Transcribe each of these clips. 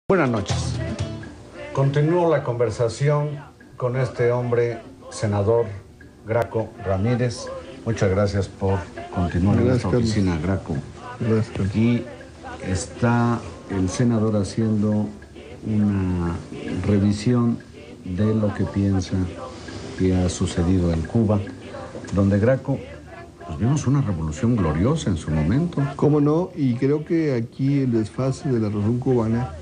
Buenas noches. Continúo la conversación con este hombre, senador Graco Ramírez. Muchas gracias por continuar en nuestra oficina, Graco. Gracias. Aquí está el senador haciendo una revisión de lo que piensa que ha sucedido en Cuba, donde Graco, pues vimos una revolución gloriosa en su momento. ¿Cómo no? Y creo que aquí el desfase de la revolución cubana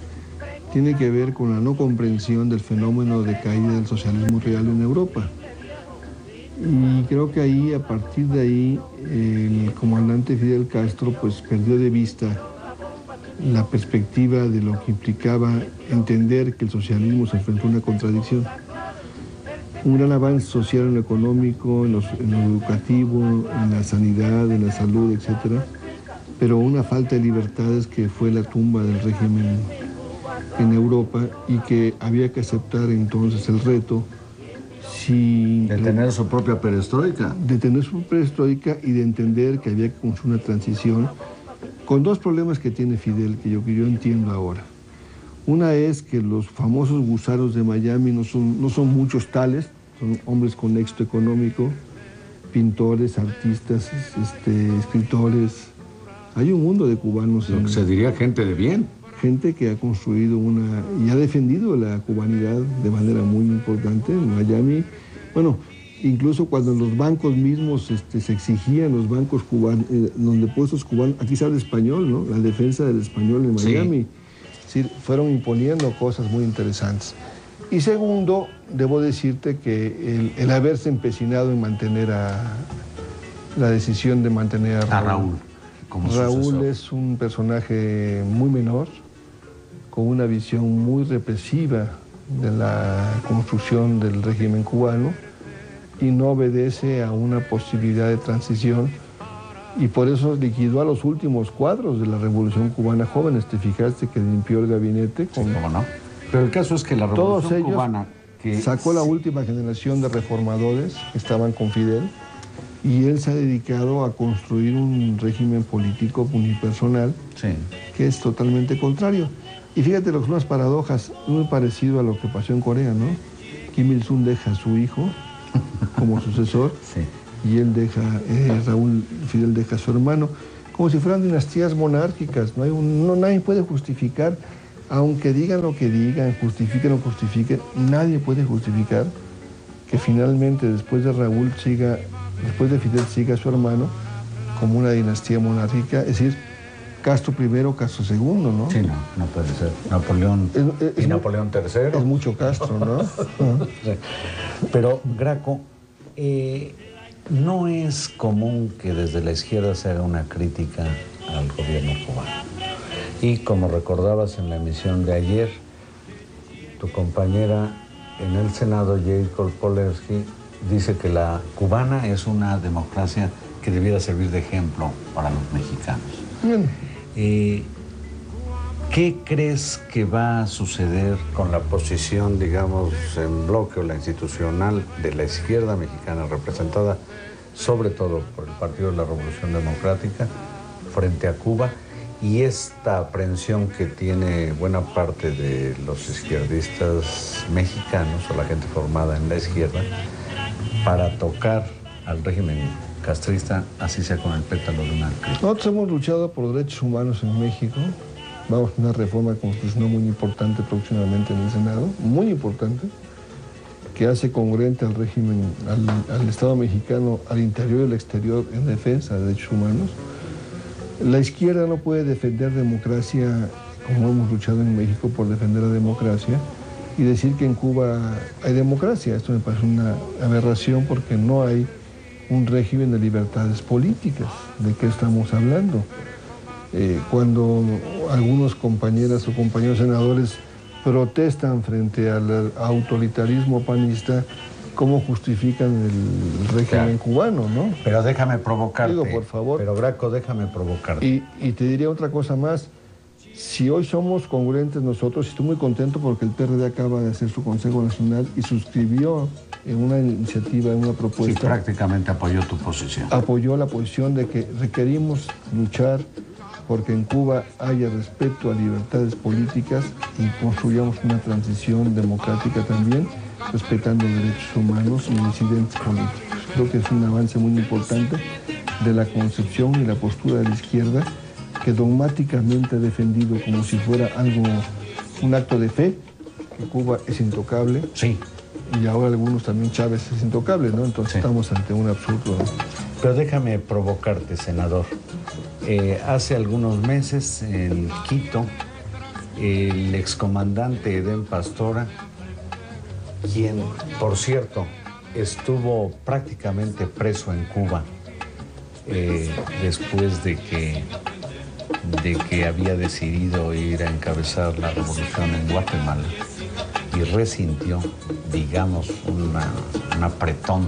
tiene que ver con la no comprensión del fenómeno de caída del socialismo real en Europa. Y creo que ahí, a partir de ahí, el comandante Fidel Castro pues perdió de vista la perspectiva de lo que implicaba entender que el socialismo se enfrentó a una contradicción. Un gran avance social en lo económico, en lo educativo, en la sanidad, en la salud, etc. Pero una falta de libertades que fue la tumba del régimen en Europa y que había que aceptar entonces el reto de tener su propia perestroika. De tener su perestroika y de entender que había que construir una transición con dos problemas que tiene Fidel, que yo entiendo ahora. Una es que los famosos gusaros de Miami no son muchos tales, son hombres con éxito económico, pintores, artistas, escritores. Hay un mundo de cubanos. Lo que se diría gente de bien. Gente que ha construido y ha defendido la cubanidad de manera muy importante en Miami. Bueno, incluso cuando en los bancos mismos se exigían los bancos cubanos, los depósitos cubanos, aquí se habla español, ¿no? La defensa del español en Miami. Sí. Es decir, fueron imponiendo cosas muy interesantes. Y segundo, debo decirte que el haberse empecinado en mantener la decisión de mantener a Raúl. Raúl es un personaje muy menor, con una visión muy represiva de la construcción del régimen cubano y no obedece a una posibilidad de transición, y por eso liquidó a los últimos cuadros de la Revolución Cubana jóvenes. Te fijaste que limpió el gabinete con... Sí, ¿cómo no? Pero el caso es que la Revolución Cubana... Sacó la última generación de reformadores que estaban con Fidel, y él se ha dedicado a construir un régimen político unipersonal, sí, que es totalmente contrario. Y fíjate lo que son las paradojas, muy parecido a lo que pasó en Corea, ¿no? Kim Il-sung deja a su hijo como sucesor, sí, y él Fidel deja a su hermano, como si fueran dinastías monárquicas. Nadie puede justificar, aunque digan lo que digan, justifiquen o justifiquen, nadie puede justificar que finalmente después de Fidel siga a su hermano como una dinastía monárquica, es decir, Castro I, Castro II, ¿no? Sí, no puede ser. Napoleón y Napoleón III. Es mucho Castro, ¿no? Sí. Pero, Graco, no es común que desde la izquierda se haga una crítica al gobierno cubano. Y como recordabas en la emisión de ayer, tu compañera en el Senado, Jacob Polersky, dice que la cubana es una democracia que debiera servir de ejemplo para los mexicanos. Bien. ¿Qué crees que va a suceder con la posición, digamos, en bloque o la institucional de la izquierda mexicana, representada sobre todo por el Partido de la Revolución Democrática, frente a Cuba, y esta aprehensión que tiene buena parte de los izquierdistas mexicanos o la gente formada en la izquierda para tocar al régimen castrista, así sea con el pétalo de una crítica? Nosotros hemos luchado por derechos humanos en México. Vamos a una reforma constitucional muy importante próximamente en el Senado, muy importante, que hace congruente al régimen, al Estado mexicano, al interior y al exterior, en defensa de derechos humanos. La izquierda no puede defender democracia como hemos luchado en México por defender la democracia y decir que en Cuba hay democracia. Esto me parece una aberración, porque no hay un régimen de libertades políticas. ¿De qué estamos hablando? Cuando algunos compañeras o compañeros senadores protestan frente al autoritarismo panista, ¿cómo justifican el régimen cubano, no? Pero déjame provocarte. Digo, por favor. Pero, Graco, déjame provocarte. Y te diría otra cosa más. Si hoy somos congruentes nosotros, estoy muy contento porque el PRD acaba de hacer su Consejo Nacional y suscribió en una iniciativa, en una propuesta. Sí, prácticamente apoyó tu posición. Apoyó la posición de que requerimos luchar porque en Cuba haya respeto a libertades políticas y construyamos una transición democrática también, respetando derechos humanos y disidentes políticos. Creo que es un avance muy importante de la concepción y la postura de la izquierda, que dogmáticamente ha defendido como si fuera algo, un acto de fe, que Cuba es intocable. Sí. Y ahora algunos también Chávez es intocable, ¿no? Entonces estamos ante un absurdo. Pero déjame provocarte, senador. Hace algunos meses en Quito, el excomandante Edén Pastora, quien, por cierto, estuvo prácticamente preso en Cuba después de que había decidido ir a encabezar la revolución en Guatemala y resintió, digamos, un apretón,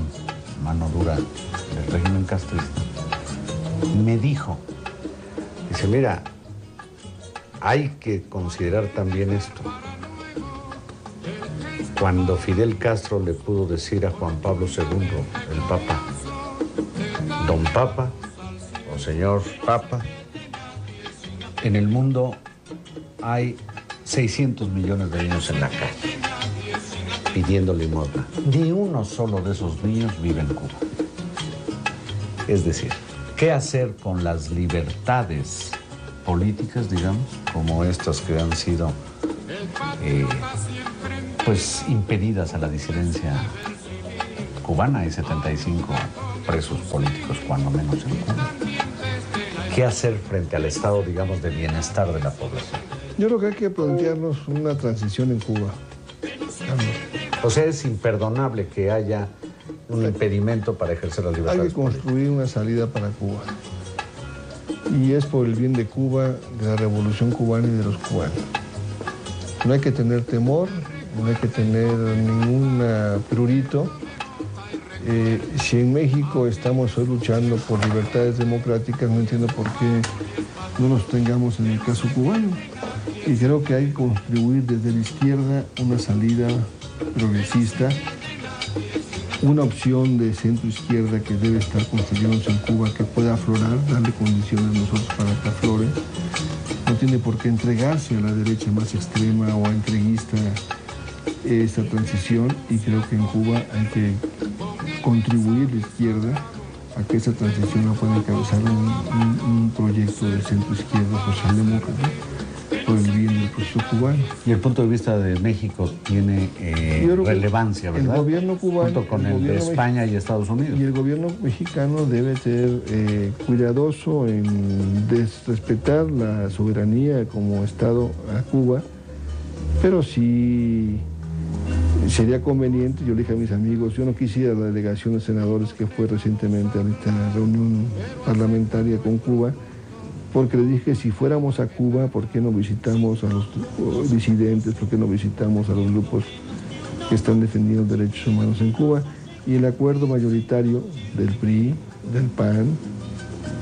mano dura del régimen castrista, me dijo, dice, mira, hay que considerar también esto. Cuando Fidel Castro le pudo decir a Juan Pablo II, el Papa, don Papa o señor Papa, en el mundo hay 600 millones de niños en la calle pidiendo limosna. Ni uno solo de esos niños vive en Cuba. Es decir, ¿qué hacer con las libertades políticas, digamos, como estas que han sido pues impedidas a la disidencia cubana? Hay 75 presos políticos, cuando menos, en Cuba. ¿Qué hacer frente al estado, digamos, de bienestar de la población? Yo creo que hay que plantearnos una transición en Cuba. O sea, es imperdonable que haya un impedimento para ejercer las libertades. Hay que construir una salida para Cuba. Y es por el bien de Cuba, de la revolución cubana y de los cubanos. No hay que tener temor, no hay que tener ningún prurito. Si en México estamos hoy luchando por libertades democráticas, no entiendo por qué no los tengamos en el caso cubano. Y creo que hay que contribuir desde la izquierda una salida progresista, una opción de centro-izquierda que debe estar construyéndose en Cuba, que pueda aflorar, darle condiciones a nosotros para que aflore. No tiene por qué entregarse a la derecha más extrema o a entreguista esta transición, y creo que en Cuba hay que contribuir la izquierda a que esa transición la pueda encabezar un proyecto de centro-izquierda socialdemócrata por el bien del proceso cubano. Y el punto de vista de México tiene relevancia, ¿verdad? El gobierno cubano, junto con el de España y Estados Unidos. Y el gobierno mexicano debe ser cuidadoso en respetar la soberanía como Estado a Cuba, pero sí sería conveniente, yo le dije a mis amigos, yo no quisiera la delegación de senadores que fue recientemente a esta reunión parlamentaria con Cuba, porque le dije, si fuéramos a Cuba, ¿por qué no visitamos a los disidentes? ¿Por qué no visitamos a los grupos que están defendiendo derechos humanos en Cuba? Y el acuerdo mayoritario del PRI, del PAN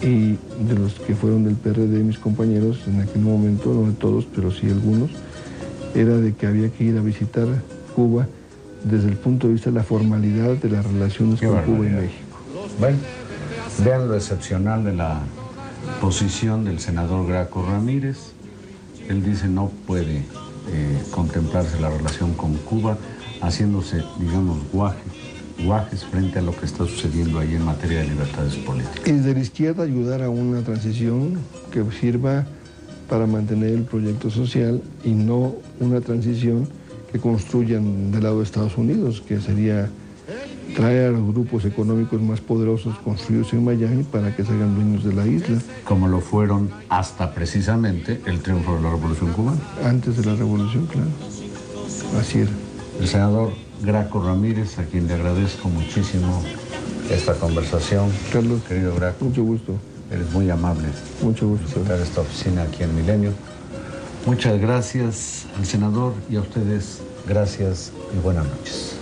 y de los que fueron del PRD, mis compañeros, en aquel momento, no de todos, pero sí algunos, era de que había que ir a visitar Cuba desde el punto de vista de la formalidad de las relaciones con Cuba y México. Bueno, vean lo excepcional de la posición del senador Graco Ramírez. Él dice no puede contemplarse la relación con Cuba haciéndose, digamos, guajes frente a lo que está sucediendo ahí en materia de libertades políticas. Y desde la izquierda ayudar a una transición que sirva para mantener el proyecto social y no una transición que construyan del lado de Estados Unidos, que sería traer a los grupos económicos más poderosos construidos en Miami para que se hagan dueños de la isla. Como lo fueron hasta precisamente el triunfo de la Revolución Cubana. Antes de la Revolución, claro. Así era. El senador Graco Ramírez, a quien le agradezco muchísimo esta conversación. Carlos, querido Graco, mucho gusto. Eres muy amable. Mucho gusto. Visitar esta oficina aquí en Milenio. Muchas gracias al senador y a ustedes, gracias y buenas noches.